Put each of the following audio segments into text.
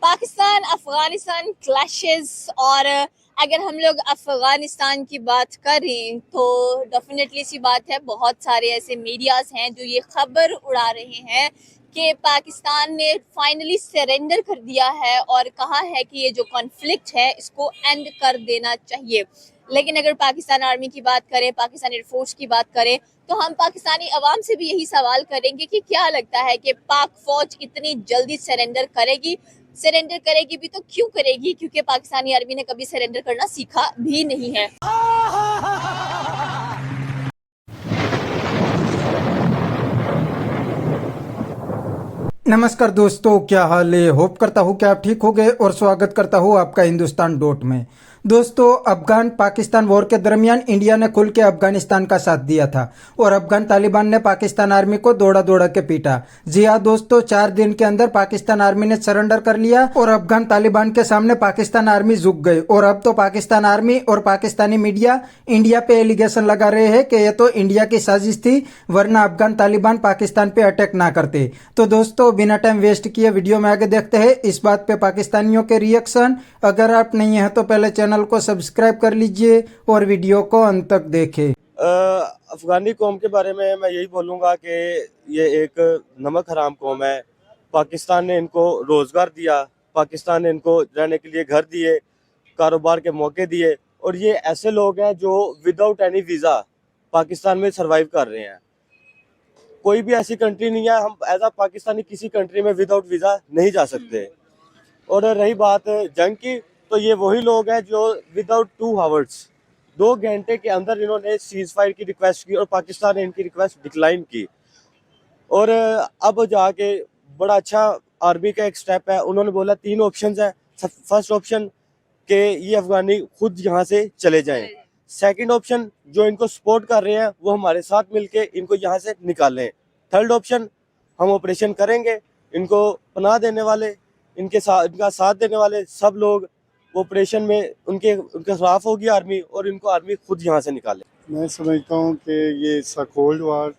Pakistan Afghanistan clashes. और अगर हम लोग अफगानिस्तान की बात करें तो डेफिनेटली सी बात है, बहुत सारे ऐसे मीडियाज हैं जो ये खबर उड़ा रहे हैं कि पाकिस्तान ने फाइनली सरेंडर कर दिया है और कहा है कि ये जो कॉन्फ्लिक्ट है इसको एंड कर देना चाहिए। लेकिन अगर पाकिस्तान आर्मी की बात करें, पाकिस्तान एयरफोर्स की बात करें, तो हम पाकिस्तानी अवाम से भी यही सवाल करेंगे कि क्या लगता है कि पाक फौज इतनी जल्दी सरेंडर करेगी? सरेंडर करेगी भी तो क्यों करेगी? क्योंकि पाकिस्तानी आर्मी ने कभी सरेंडर करना सीखा भी नहीं है। नमस्कार दोस्तों, क्या हाल है। होप करता हूँ कि आप ठीक हो गए और स्वागत करता हूँ आपका हिंदुस्तान डॉट में। दोस्तों, अफगान पाकिस्तान वॉर के दरमियान इंडिया ने खुल के अफगानिस्तान का साथ दिया था और अफगान तालिबान ने पाकिस्तान आर्मी को दौड़ा दौड़ा के पीटा। जी हाँ दोस्तों, 4 दिन के अंदर पाकिस्तान आर्मी ने सरेंडर कर लिया और अफगान तालिबान के सामने पाकिस्तान आर्मी झुक गई। और अब तो पाकिस्तान आर्मी और पाकिस्तानी मीडिया इंडिया पे एलिगेशन लगा रहे हैं कि यह तो इंडिया की साजिश थी, वरना अफगान तालिबान पाकिस्तान पे अटैक ना करते। तो दोस्तों, बिना टाइम वेस्ट किए वीडियो में आगे देखते हैं इस बात पे पाकिस्तानियों के रिएक्शन। अगर आप नहीं हैं तो पहले चैनल को सब्सक्राइब कर लीजिए और वीडियो को अंत तक देखें। अफगानी कौम के बारे में मैं यही बोलूँगा कि ये एक नमक हराम कौम है। पाकिस्तान ने इनको रोज़गार दिया, पाकिस्तान ने इनको रहने के लिए घर दिए, कारोबार के मौके दिए, और ये ऐसे लोग हैं जो विदाउट एनी वीज़ा पाकिस्तान में सर्वाइव कर रहे हैं। कोई भी ऐसी कंट्री नहीं है, हम एज आ पाकिस्तानी किसी कंट्री में विदाउट वीज़ा नहीं जा सकते। और रही बात जंग की, तो ये वही लोग हैं जो विदाउट 2 आवर्स 2 घंटे के अंदर इन्होंने सीज फायर की रिक्वेस्ट की और पाकिस्तान ने इनकी रिक्वेस्ट डिक्लाइन की। और अब जाके बड़ा अच्छा आर्मी का एक स्टेप है। उन्होंने बोला 3 ऑप्शंस हैं। फर्स्ट ऑप्शन कि ये अफगानी खुद यहाँ से चले जाएं। सेकंड ऑप्शन, जो इनको सपोर्ट कर रहे हैं वो हमारे साथ मिलके इनको यहाँ से निकालें। थर्ड ऑप्शन, हम ऑपरेशन करेंगे, इनको पनाह देने वाले, इनका साथ देने वाले सब लोग ऑपरेशन में उनके खिलाफ होगी आर्मी, और इनको आर्मी खुद यहाँ से निकाले। मैं समझता हूँ कि ये कोल्ड वार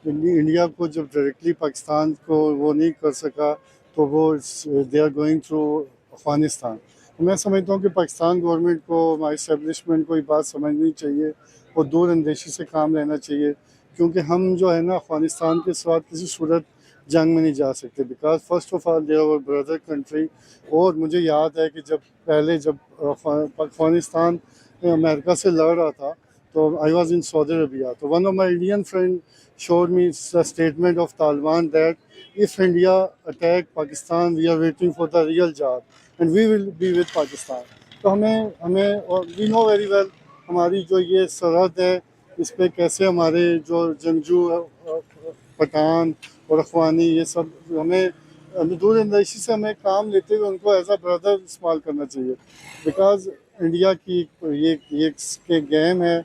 इंडिया को जब डायरेक्टली पाकिस्तान को वो नहीं कर सका, तो वो they are going through Afghanistan. तो मैं समझता हूँ कि पाकिस्तान गवर्नमेंट को, हमारे इस्टेब्लिशमेंट को ये बात समझनी चाहिए और दूर अंदेशी से काम लेना चाहिए, क्योंकि हम जो है ना अफगानिस्तान के साथ किसी सूरत जंग में नहीं जा सकते, because first of all they are our brother country. और मुझे याद है कि जब अफगानिस्तान अमेरिका से लड़ रहा था, तो I was in Saudi Arabia, तो one of my Indian friend showed me the statement of Taliban that if India attack Pakistan, we are waiting for the real job and we will be with Pakistan. तो हमें और we know very well हमारी जो ये सरहद है, इस पे कैसे हमारे जो जंगजू पठान और अफगानी ये सब हमें दूर अंदेशी से हमें काम लेते हुए उनको एज अ ब्रदर इस्तेमाल करना चाहिए, बिकॉज इंडिया की ये गेम है।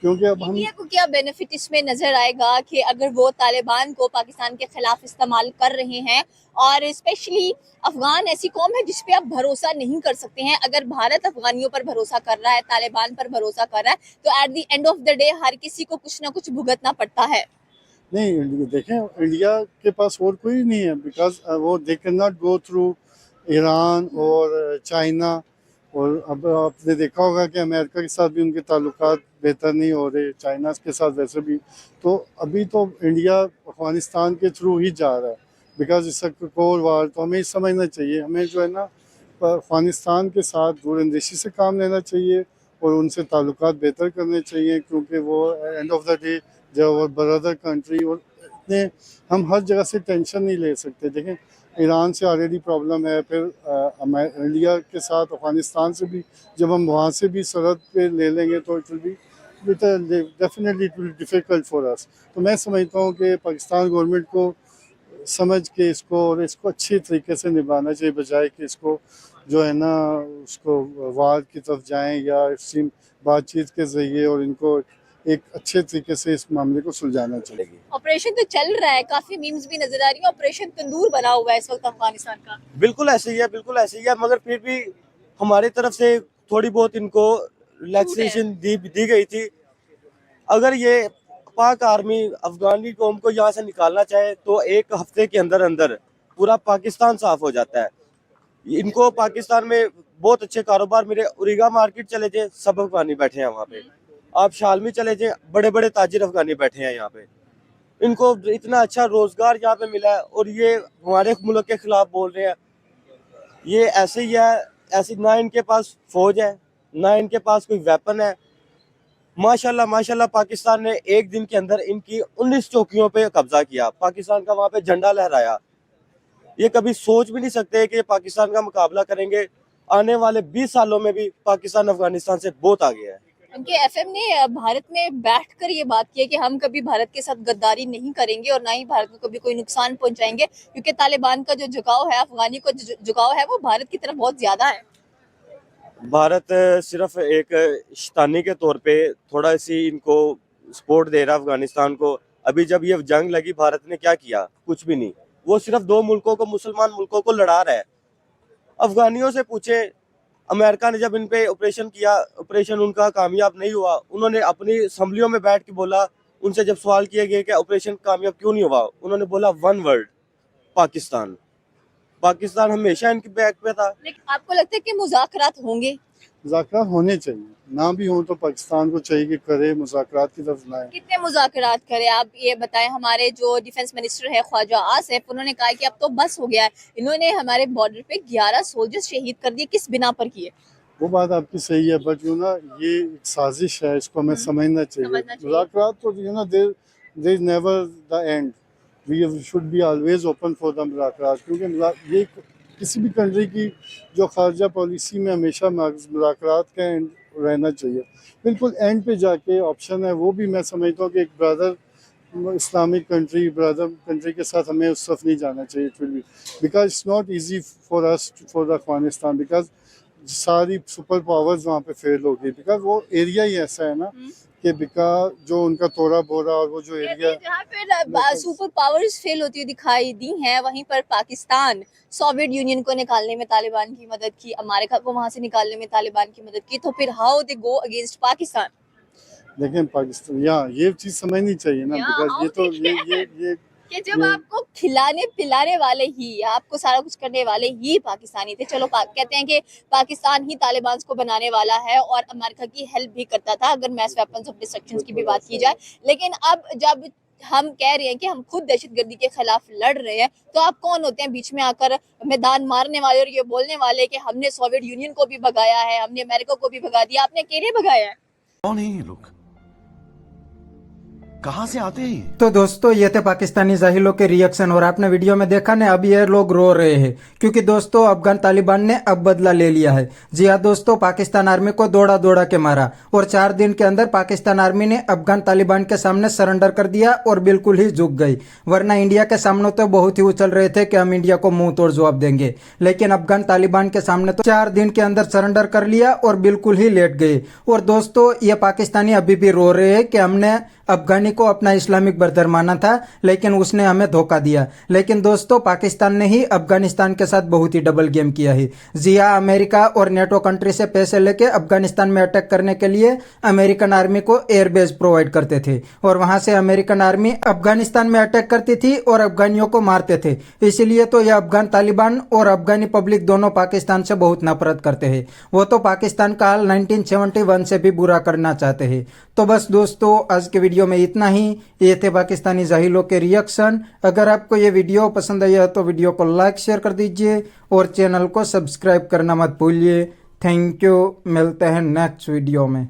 क्योंकि अब हम इंडिया को क्या बेनिफिट इसमें नजर आएगा कि अगर वो तालिबान को पाकिस्तान के खिलाफ इस्तेमाल कर रहे हैं? और स्पेशली अफगान ऐसी कौम है जिसपे आप भरोसा नहीं कर सकते हैं। अगर भारत अफगानियों पर भरोसा कर रहा है, तालिबान पर भरोसा कर रहा है, तो at the end of the day हर किसी को कुछ ना कुछ भुगतना पड़ता है। नहीं, देखें, इंडिया के पास और कोई नहीं है, बिकॉज वो they can not go through Iran और चाइना। और अब आपने देखा होगा कि अमेरिका के साथ भी उनके ताल्लुकात बेहतर नहीं हो रहे, चाइना के साथ वैसे भी। तो अभी तो इंडिया अफगानिस्तान के थ्रू ही जा रहा है, बिकॉज इट्स अ कोर वार। तो हमें समझना चाहिए, हमें जो है ना अफगानिस्तान के साथ दूर अंदेशी से काम लेना चाहिए और उनसे ताल्लुकात बेहतर करने चाहिए, क्योंकि वो एंड ऑफ द डे जो ब्रदर कंट्री। और इतने हम हर जगह से टेंशन नहीं ले सकते। देखें, ईरान से ऑलरेडी प्रॉब्लम है, फिर इंडिया के साथ अफगानिस्तान से भी जब हम वहाँ से भी सरहद पे ले लेंगे तो it will be definitely it will difficult for us. तो मैं समझता हूँ कि पाकिस्तान गवर्नमेंट को समझ के इसको अच्छी तरीके से निभाना चाहिए, बजाय कि इसको जो है ना उसको वार की तरफ जाएं या इसी बातचीत के ज़रिए, और इनको एक अच्छे तरीके से इस मामले को सुलझाना चाहिए। ऑपरेशन तो चल रहा है, काफी मीम्स भी नजर आ रही है, ऑपरेशन तंदूर बना हुआ है इस वक्त अफगानिस्तान का। बिल्कुल ऐसे ही है, बिल्कुल ऐसे ही है, मगर फिर भी हमारी तरफ से थोड़ी बहुत इनको रिलैक्सेशन दी गई थी। अगर ये पाक आर्मी अफगानी कौम को यहाँ से निकालना चाहे तो 1 हफ्ते के अंदर अंदर पूरा पाकिस्तान साफ हो जाता है। इनको पाकिस्तान में बहुत अच्छे कारोबार मिले। उरीगा मार्केट चले जाए, सब अफगानी बैठे हैं वहाँ पे। आप शालमी चले जाए, बड़े बड़े ताजिर अफगानी बैठे हैं यहाँ पे। इनको इतना अच्छा रोजगार यहाँ पे मिला है और ये हमारे मुल्क के खिलाफ बोल रहे हैं। ये ऐसे ही है, ऐसे ना इनके पास फौज है, ना इनके पास कोई वेपन है। माशाल्लाह माशाल्लाह पाकिस्तान ने एक दिन के अंदर इनकी 19 चौकियों पे कब्जा किया, पाकिस्तान का वहाँ पे झंडा लहराया। ये कभी सोच भी नहीं सकते कि पाकिस्तान का मुकाबला करेंगे। आने वाले 20 सालों में भी पाकिस्तान अफगानिस्तान से बहुत आगे है। उनके एफएम ने भारत में बैठकर ये बात की है कि हम कभी भारत के साथ गद्दारी नहीं करेंगे और ना ही भारत को कभी कोई नुकसान पहुंचाएंगे, क्योंकि तालिबान का जो झुकाव है, अफगानी को जो झुकाव है, वो भारत की तरफ बहुत ज्यादा है। भारत सिर्फ एक शैतानी के तौर पे थोड़ा सी इनको सपोर्ट दे रहा है अफगानिस्तान को। अभी जब ये जंग लगी, भारत ने क्या किया? कुछ भी नहीं। वो सिर्फ 2 मुल्कों को, मुसलमान मुल्कों को लड़ा रहा है। अफगानियों से पूछे, अमेरिका ने जब इन पे ऑपरेशन किया, ऑपरेशन उनका कामयाब नहीं हुआ, उन्होंने अपनी असम्बलियों में बैठ के बोला, उनसे जब सवाल किए गए कि ऑपरेशन कामयाब क्यों नहीं हुआ, उन्होंने बोला 1 वर्ड, पाकिस्तान। पाकिस्तान हमेशा इनके बैक पे था। लेकिन आपको लगता है कि मुज़ाकरात होंगे? मुज़ाकरात होने चाहिए, ना भी हो तो पाकिस्तान को चाहिए कि करे, मुज़ाकरात की तरफ लाए। कितने मुज़ाकरात करें? आप ये बताएं। हमारे जो डिफेंस मिनिस्टर है ख्वाजा आसिफ, उन्होंने कहा कि अब तो बस हो गया है। इन्होंने हमारे बॉर्डर पे 11 सोल्जर्स शहीद कर दिए, किस बिना पर किए? वो बात आपकी सही है, बट यू ना ये एक साजिश है, इसको हमें समझना चाहिए। मुज़ाकरात तो you know there is never the end, we should be always open for the मुज़ाकरात, क्योंकि ये किसी भी कंट्री की जो खारजा पॉलिसी में हमेशा मुज़ाकरात का एंड रहना चाहिए। बिल्कुल एंड पे जाके ऑप्शन है, वो भी मैं समझता हूँ कि एक brother Islamic country, brother country के साथ हमें उस तरफ नहीं जाना चाहिए। It will be because it's not easy for us for the Afghanistan, because सारी सुपर पावर्स वहाँ पे फेल हो गई, बिकॉज वो एरिया ही ऐसा है ना कि बिकॉज जो उनका तोड़ा बोरा और वो जो एरिया जहाँ पर सुपर पावर्स फेल होती हुई दिखाई दी हैं, वहीं पर पाकिस्तान सोवियत यूनियन को निकालने में तालिबान की मदद की, अमेरिका को वहां से निकालने में तालिबान की मदद की, तो फिर how they go against Pakistan? देखें पाकिस्तान, यहाँ ये चीज समझनी चाहिए ना, बिकॉज ये तो ये कि जब आपको खिलाने पिलाने वाले ही, आपको सारा कुछ करने वाले ही पाकिस्तानी थे। चलो कहते हैं कि पाकिस्तान ही तालिबान को बनाने वाला है और अमेरिका की हेल्प भी करता था, अगर मैस वेपन्स ऑफ डिस्ट्रक्शन की भी बात की जाए। लेकिन अब जब हम कह रहे हैं कि हम खुद दहशतगर्दी के खिलाफ लड़ रहे हैं, तो आप कौन होते हैं बीच में आकर मैदान मारने वाले और ये बोलने वाले कि हमने सोवियत यूनियन को भी भगाया है, हमने अमेरिका को भी भगा दिया? आपने अकेले भगाया है। कौन है ये लोग, कहां से आते हैं? तो दोस्तों ये थे पाकिस्तानी जाहिलों के रिएक्शन, और आपने वीडियो में देखा ना, अब ये लोग रो रहे हैं क्योंकि दोस्तों अफगान तालिबान ने अब बदला ले लिया है। जी हाँ दोस्तों, पाकिस्तान आर्मी को दौड़ा दौड़ा के मारा और 4 दिन के अंदर पाकिस्तान आर्मी ने अफगान तालिबान के सामने सरेंडर कर दिया और बिल्कुल ही झुक गई। वरना इंडिया के सामने तो बहुत ही उछल रहे थे कि हम इंडिया को मुंह तोड़ जवाब देंगे, लेकिन अफगान तालिबान के सामने तो 4 दिन के अंदर सरेंडर कर लिया और बिल्कुल ही लेट गए। और दोस्तों ये पाकिस्तानी अभी भी रो रहे हैं कि हमने अफगानी को अपना इस्लामिक ब्रदर माना था, लेकिन उसने हमें धोखा दिया। लेकिन दोस्तों पाकिस्तान ने ही अफगानिस्तान के साथ बहुत ही डबल गेम किया है। जी हाँ, अमेरिका और नेटो कंट्री से पैसे लेके अफगानिस्तान में अटैक करने के लिए अमेरिकन आर्मी को एयरबेस प्रोवाइड करते थे और वहां से अमेरिकन आर्मी अफगानिस्तान में अटैक करती थी और अफगानियों को मारते थे। इसीलिए तो यह अफगान तालिबान और अफगानी पब्लिक दोनों पाकिस्तान से बहुत नफरत करते हैं। वो तो पाकिस्तान का हाल 1971 से भी बुरा करना चाहते हैं। तो बस दोस्तों आज के वीडियो में इतना ही। ये थे पाकिस्तानी जाहिलों के रिएक्शन। अगर आपको ये वीडियो पसंद आया तो वीडियो को लाइक शेयर कर दीजिए और चैनल को सब्सक्राइब करना मत भूलिए। थैंक यू, मिलते हैं नेक्स्ट वीडियो में।